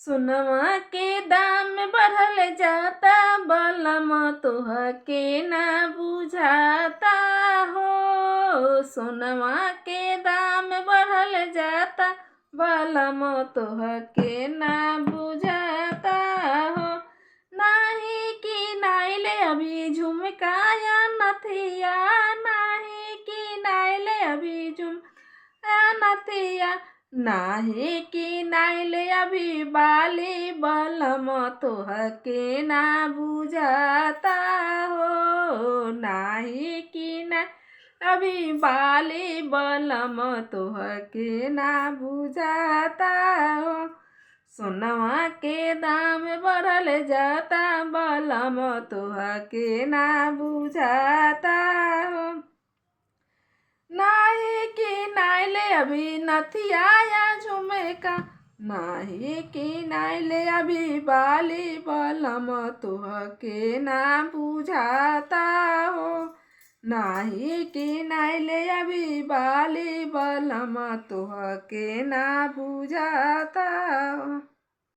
सोनमा के दाम बढ़ल जाता बलम तोहके ना बुझाता हो। सोनमा के दाम बढ़ल जाता बलम तोहके ना बुझाता हो। नाही कि नाइले अभी झुमकाया नथिया, नाही कि नाइले अभी झुमकाया नथिया, नाही कि नाइले अभी बाली बलम तोहके ना बुझाता हो। नाही कि ना अभी बाली बलम तोहके ना बुझाता हो। सोनमा के दाम बढ़ल जाता बलम तोहके ना बुझाता हो। नाही कि नाइले अभी नथिया या झुमका, नाही कि नाइले अभी बाली बलम तोहके ना बुझाता हो। नाही कि नाइले अभी बाली बलम तोहके ना बुझाता हो।